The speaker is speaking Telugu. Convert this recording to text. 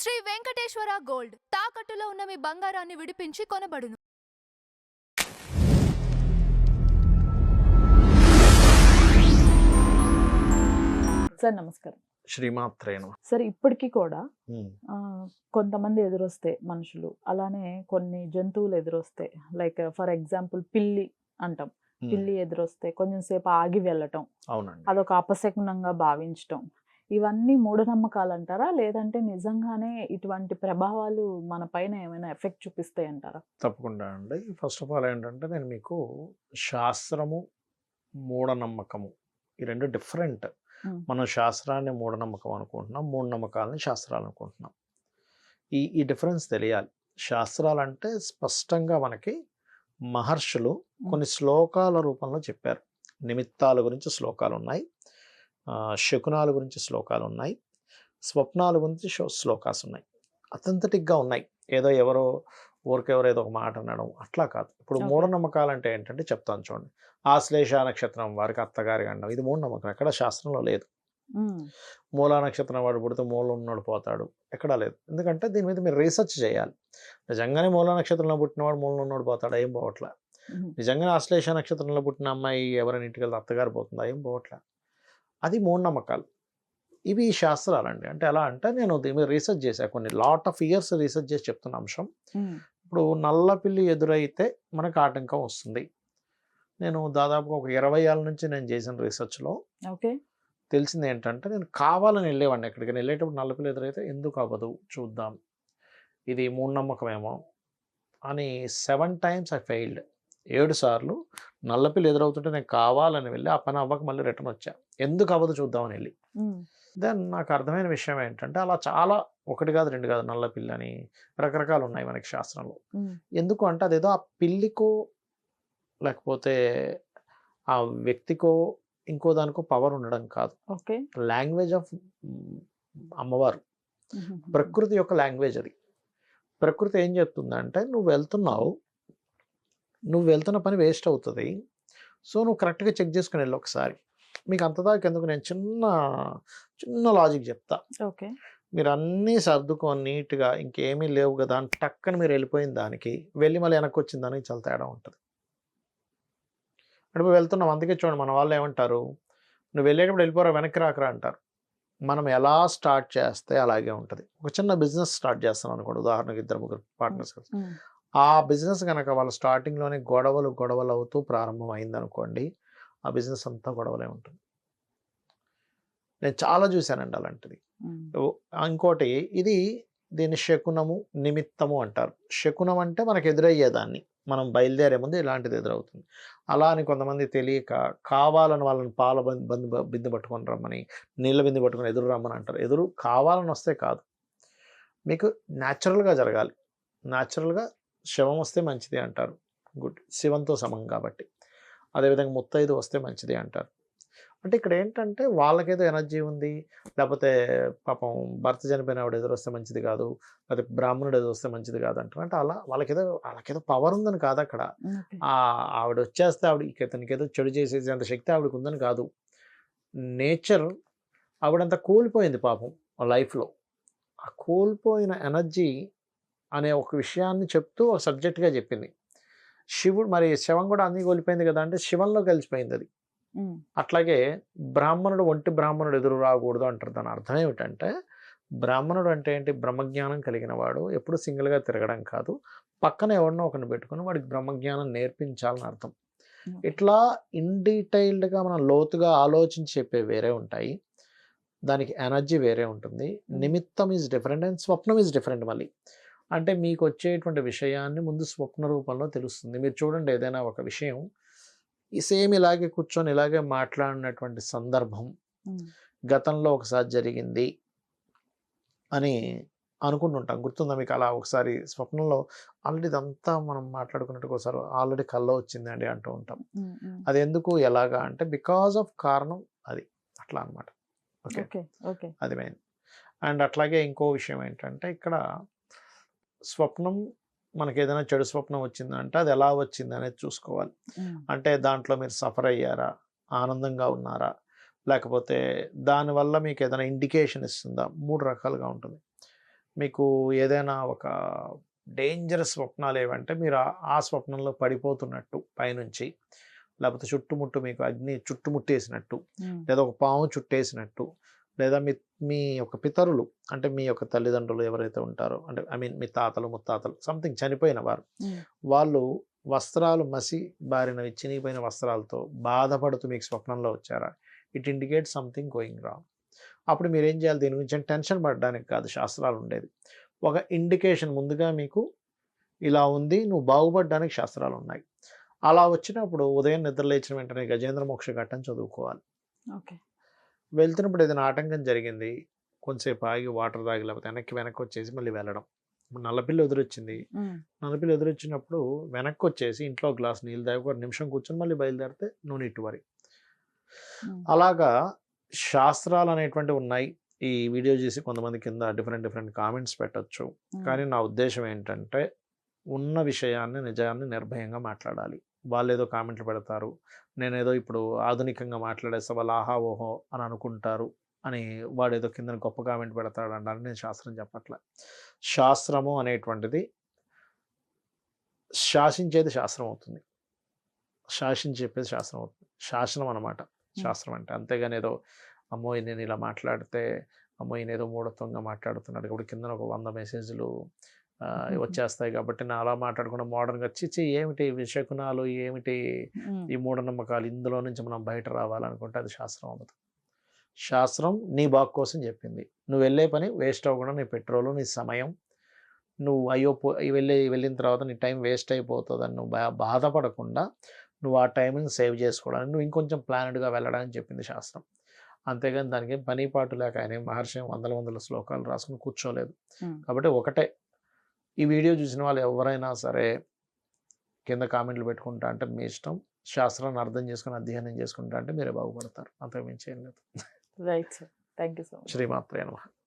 శ్రీ వెంకటేశ్వర గోల్డ్ తాకట్టులో ఉన్న మీ బంగారాన్ని విడిపించి కొనబడును. సార్ నమస్కారం. శ్రీమాత్రే నమః. సార్ ఇప్పటికీ కూడా హ్మ్. కొంతమంది ఎదురొస్తే మనుషులు, అలానే కొన్ని జంతువులు ఎదురొస్తే, లైక్ ఫర్ ఎగ్జాంపుల్ పిల్లి అంటాం. పిల్లి ఎదురొస్తే కొంచెం సేపు ఆగి వెళ్ళటం, అవునండి. అదొక అపశకునంగా భావించటం, ఇవన్నీ మూఢనమ్మకాలు అంటారా, లేదంటే నిజంగానే ఇటువంటి ప్రభావాలు మన పైన ఏమైనా ఎఫెక్ట్ చూపిస్తాయి అంటారా? తప్పకుండా అండి. ఫస్ట్ ఆఫ్ ఆల్ ఏంటంటే నేను మీకు శాస్త్రము, మూఢనమ్మకము ఈ 2 డిఫరెంట్. మనం శాస్త్రాన్ని మూఢనమ్మకం అనుకుంటున్నాం, మూఢనమ్మకాలని శాస్త్రాలు అనుకుంటున్నాం. ఈ డిఫరెన్స్ తెలియాలి. శాస్త్రాలంటే స్పష్టంగా మనకి మహర్షులు కొన్ని శ్లోకాల రూపంలో చెప్పారు. నిమిత్తాల గురించి శ్లోకాలు ఉన్నాయి, శకునాల గురించి శ్లోకాలు ఉన్నాయి, స్వప్నాల గురించి శ్లోకాస్ ఉన్నాయి. అథెంటిక్గా ఉన్నాయి. ఏదో ఎవరో ఊరికెవరో ఏదో ఒక మాట అనడం అట్లా కాదు. ఇప్పుడు మూఢనమ్మకాలు అంటే ఏంటంటే చెప్తాను చూడండి. ఆశ్లేష నక్షత్రం వారికి అత్తగారి అండం, ఇది మూఢనమ్మకం, ఎక్కడ శాస్త్రంలో లేదు. మూలా నక్షత్రం వాడు పుడితే మూల ఉన్నాడు పోతాడు, ఎక్కడా లేదు. ఎందుకంటే దీని మీద మీరు రీసెర్చ్ చేయాలి. నిజంగానే మూలా నక్షత్రంలో పుట్టినవాడు మూల ఉన్నాడు పోతాడు, ఏం పోవట్లే. నిజంగానే ఆశ్లేష నక్షత్రంలో పుట్టిన అమ్మాయి ఎవరైనా ఇంటికి వెళ్తే అత్తగారు పోతుందా, ఏం పోవట్లే. అది మూఢనమ్మకాలు. ఇవి శాస్త్రాలండి. అంటే ఎలా అంటే నేను దీని మీద రీసెర్చ్ చేశాను, కొన్ని లాట్ ఆఫ్ ఇయర్స్ రీసెర్చ్ చేసి చెప్తున్న అంశం. ఇప్పుడు నల్ల పిల్లి ఎదురైతే మనకు ఆటంకం వస్తుంది. నేను దాదాపుగా ఒక 20 ఏళ్ళ నుంచి నేను చేసిన రీసెర్చ్లో తెలిసింది ఏంటంటే, నేను కావాలని వెళ్ళేవాడిని ఎక్కడికైనా వెళ్ళేటప్పుడు నల్ల పిల్లి ఎదురైతే ఎందుకు అవ్వదు చూద్దాం, ఇది మూఢనమ్మకమేమో అని 7 times ఐ ఫెయిల్డ్. 7 సార్లు నల్లపిల్లి ఎదురవుతుంటే నేను కావాలని వెళ్ళి ఆ పని అవ్వక మళ్ళీ రిటర్న్ వచ్చా, ఎందుకు అవ్వదు చూద్దామని వెళ్ళి. దెన్ నాకు అర్థమైన విషయం ఏంటంటే, అలా చాలా 1 కాదు 2 కాదు నల్లపిల్లి అని రకరకాలు ఉన్నాయి మనకి శాస్త్రంలో. ఎందుకు అంటే అదేదో ఆ పిల్లికో లేకపోతే ఆ వ్యక్తికో ఇంకో దానికో పవర్ ఉండడం కాదు. లాంగ్వేజ్ ఆఫ్ అమ్మవారు, ప్రకృతి యొక్క లాంగ్వేజ్ అది. ప్రకృతి ఏం చెప్తుందంటే, నువ్వు వెళ్తున్న పని వేస్ట్ అవుతుంది, సో నువ్వు కరెక్ట్గా చెక్ చేసుకుని వెళ్ళి ఒకసారి. మీకు అంతదాకా ఎందుకు, నేను చిన్న లాజిక్ చెప్తా. మీరు అన్నీ సర్దుకొని నీట్గా ఇంకేమీ లేవు కదా అని టక్కని మీరు వెళ్ళిపోయిన దానికి వెళ్ళి మళ్ళీ వెనక్కి వచ్చిన దానికి చాలా తేడా ఉంటుంది. అంటే వెళ్తున్నాం, అందుకే చూడండి మన వాళ్ళు ఏమంటారు, నువ్వు వెళ్ళేటప్పుడు వెళ్ళిపోరా వెనక్కి రాకరా అంటారు. మనం ఎలా స్టార్ట్ చేస్తే అలాగే ఉంటుంది. ఒక చిన్న బిజినెస్ స్టార్ట్ చేస్తాను అనుకోండి, ఉదాహరణకి 2-3 పార్ట్నర్స్ కలిసి. ఆ బిజినెస్ కనుక వాళ్ళు స్టార్టింగ్లోనే గొడవలు అవుతూ ప్రారంభం అయిందనుకోండి, ఆ బిజినెస్ అంతా గొడవలే ఉంటుంది. నేను చాలా చూశానండి అలాంటిది. ఇంకోటి దీన్ని శకునము, నిమిత్తము అంటారు. శకునం అంటే మనకు ఎదురయ్యేదాన్ని, మనం బయలుదేరే ముందు ఇలాంటిది ఎదురవుతుంది. అలా అని కొంతమంది తెలియక కావాలని వాళ్ళని పాల బిందె పట్టుకొని రమ్మని, నీళ్ళ బిందె పట్టుకొని ఎదురు రమ్మని అంటారు. ఎదురు కావాలని వస్తే కాదు, మీకు న్యాచురల్గా జరగాలి. న్యాచురల్గా శవం వస్తే మంచిది అంటారు, గుడ్, శివంతో సమం కాబట్టి. అదేవిధంగా ముత్తైదు వస్తే మంచిది అంటారు. అంటే ఇక్కడ ఏంటంటే వాళ్ళకేదో ఎనర్జీ ఉంది, లేకపోతే పాపం భర్త చనిపోయిన ఆవిడ ఎదురొస్తే మంచిది కాదు, లేకపోతే బ్రాహ్మణుడు ఎదురొస్తే మంచిది కాదు అంటారు. అంటే అలా వాళ్ళకేదో పవర్ ఉందని కాదు అక్కడ. ఆవిడ వచ్చేస్తే ఇతనికి ఏదో చెడు చేసేసేంత శక్తి ఆవిడకి ఉందని కాదు. నేచర్ ఆవిడంతా కోల్పోయింది పాపం లైఫ్లో. ఆ కోల్పోయిన ఎనర్జీ అనే ఒక విషయాన్ని చెప్తూ ఒక సబ్జెక్ట్గా చెప్పింది. శివుడు మరి శవం కూడా అన్నీ కోల్పోయింది కదా అంటే శివంలో కలిసిపోయింది అది. అట్లాగే ఒంటి బ్రాహ్మణుడు ఎదురు రాకూడదు అంటారు. దాని అర్థం ఏమిటంటే, బ్రాహ్మణుడు అంటే ఏంటి, బ్రహ్మజ్ఞానం కలిగిన వాడు, ఎప్పుడు సింగిల్గా తిరగడం కాదు, పక్కన ఎవరినో ఒకరిని పెట్టుకుని వాడికి బ్రహ్మజ్ఞానం నేర్పించాలని అర్థం. ఇట్లా ఇన్ డీటెయిల్డ్గా మనం లోతుగా ఆలోచించి చెప్పే వేరే ఉంటాయి, దానికి ఎనర్జీ వేరే ఉంటుంది. నిమిత్తం ఈజ్ డిఫరెంట్ అండ్ స్వప్నం ఈజ్ డిఫరెంట్. మళ్ళీ అంటే మీకు వచ్చేటువంటి విషయాన్ని ముందు స్వప్న రూపంలో తెలుస్తుంది. మీరు చూడండి, ఏదైనా ఒక విషయం సేమ్ ఇలాగే కూర్చొని ఇలాగే మాట్లాడినటువంటి సందర్భం గతంలో ఒకసారి జరిగింది అని అనుకుంటుంటాం. గుర్తుందా మీకు? అలా ఒకసారి స్వప్నంలో ఆల్రెడీ ఇదంతా మనం మాట్లాడుకున్నట్టు ఒకసారి ఆల్రెడీ కల్లో వచ్చిందండి అంటూ ఉంటాం. అది ఎందుకు, ఎలాగా అంటే బికాజ్ ఆఫ్ కారణం అది, అట్లా అనమాట. ఓకే, అది మెయిన్. అండ్ అట్లాగే ఇంకో విషయం ఏంటంటే, ఇక్కడ స్వప్నం మనకి ఏదైనా చెడు స్వప్నం వచ్చిందంటే అది ఎలా వచ్చింది అనేది చూసుకోవాలి. అంటే దాంట్లో మీరు సఫర్ అయ్యారా, ఆనందంగా ఉన్నారా, లేకపోతే దానివల్ల మీకు ఏదైనా ఇండికేషన్ ఇస్తుందా? 3 రకాలుగా ఉంటుంది. మీకు ఏదైనా ఒక డేంజరస్ స్వప్నాలు ఏవంటే మీరు ఆ స్వప్నంలో పడిపోతున్నట్టు పైనుంచి, లేకపోతే చుట్టుముట్టు మీకు అగ్ని చుట్టుముట్టేసినట్టు, లేదా ఒక పాము చుట్టేసినట్టు, లేదా మీ మీ యొక్క పితరులు అంటే మీ యొక్క తల్లిదండ్రులు ఎవరైతే ఉంటారో, అంటే ఐ మీన్ మీ తాతలు ముత్తాతలు సంథింగ్ చనిపోయిన వారు, వాళ్ళు వస్త్రాలు మసి బారినవి చినిగిపోయిన వస్త్రాలతో బాధపడుతూ మీకు స్వప్నంలో వచ్చారా, it indicate something going wrong. అప్పుడు మీరు ఏం చేయాలి, దీని గురించి టెన్షన్ పడడానికి కాదు శాస్త్రాలు ఉండేది, ఒక ఇండికేషన్ ముందుగా మీకు ఇలా ఉంది, నువ్వు బాగుపడడానికి శాస్త్రాలు ఉన్నాయి. అలా వచ్చినప్పుడు ఉదయం నిద్ర లేచిన వెంటనే గజేంద్ర మోక్ష ఘట్టం చదువుకోవాలి. ఓకే. వెళ్తున్నప్పుడు ఏదైనా ఆటంకం జరిగింది, కొంతసేపు ఆగి వాటర్ తాగి లేకపోతే వెనక్కి వచ్చేసి మళ్ళీ వెళ్ళడం. ఇప్పుడు నల్లపిల్లి ఎదురొచ్చింది, నల్లపిల్లి ఎదురొచ్చినప్పుడు వెనక్కి వచ్చేసి ఇంట్లో గ్లాస్ నీళ్ళు తాగి ఒక నిమిషం కూర్చొని మళ్ళీ బయలుదేరితే నో నీడ్ టు వరీ. అలాగా శాస్త్రాలు అనేటువంటివి ఉన్నాయి. ఈ వీడియో చేసి కొంతమంది కింద డిఫరెంట్ కామెంట్స్ పెట్టచ్చు. కానీ నా ఉద్దేశం ఏంటంటే ఉన్న విషయాన్ని నిజాన్ని నిర్భయంగా మాట్లాడాలి. వాళ్ళు ఏదో కామెంట్లు పెడతారు, నేనేదో ఇప్పుడు ఆధునికంగా మాట్లాడేస్తా వాళ్ళు ఆహా ఓహో అని అనుకుంటారు అని వాడు ఏదో కింద గొప్ప కామెంట్ పెడతాడు అంటారు. నేను శాస్త్రం చెప్పట్లే. శాస్త్రము అనేటువంటిది శాసించేది శాస్త్రం అవుతుంది, శాసించి చెప్పేది శాస్త్రం అవుతుంది. శాసనం అన్నమాట శాస్త్రం అంటే. అంతేగాని ఏదో అమ్మో నేను ఇలా మాట్లాడితే అమ్మో ఈయన ఏదో మూఢత్వంగా మాట్లాడుతున్నాడు ఇప్పుడు కింద ఒక 100 మెసేజ్లు వచ్చేస్తాయి కాబట్టి నా అలా మాట్లాడకుండా మోడర్న్గా చిచ్చి ఏమిటి విషకునాలు, ఏమిటి ఈ మూఢనమ్మకాలు, ఇందులో నుంచి మనం బయట రావాలనుకుంటే అది శాస్త్రం అవ్వదు. శాస్త్రం నీ బాగు కోసం చెప్పింది. నువ్వు వెళ్ళే పని వేస్ట్ అవ్వకుండా నీ పెట్రోలు, నీ సమయం, నువ్వు అయ్యో వెళ్ళిన తర్వాత నీ టైం వేస్ట్ అయిపోతుందని నువ్వు బాధపడకుండా నువ్వు ఆ టైంని సేవ్ చేసుకోవడానికి నువ్వు ఇంకొంచెం ప్లానెడ్గా వెళ్ళడానికి చెప్పింది శాస్త్రం. అంతేగాని దానికి పని పాటు లేక ఆయన మహర్షి వందల శ్లోకాలు రాసుకుని కూర్చోలేదు. కాబట్టి ఒకటే, ఈ వీడియో చూసిన వాళ్ళు ఎవరైనా సరే కింద కామెంట్లు పెట్టుకుంటా అంటే మీ ఇష్టం. శాస్త్రాన్ని అర్థం చేసుకుని అధ్యయనం చేసుకుంటా అంటే మీరే బాగుపడతారు. అంతకు మించి ఏం లేదు. Right sir, thank you so much. శ్రీమాత్రే నమః.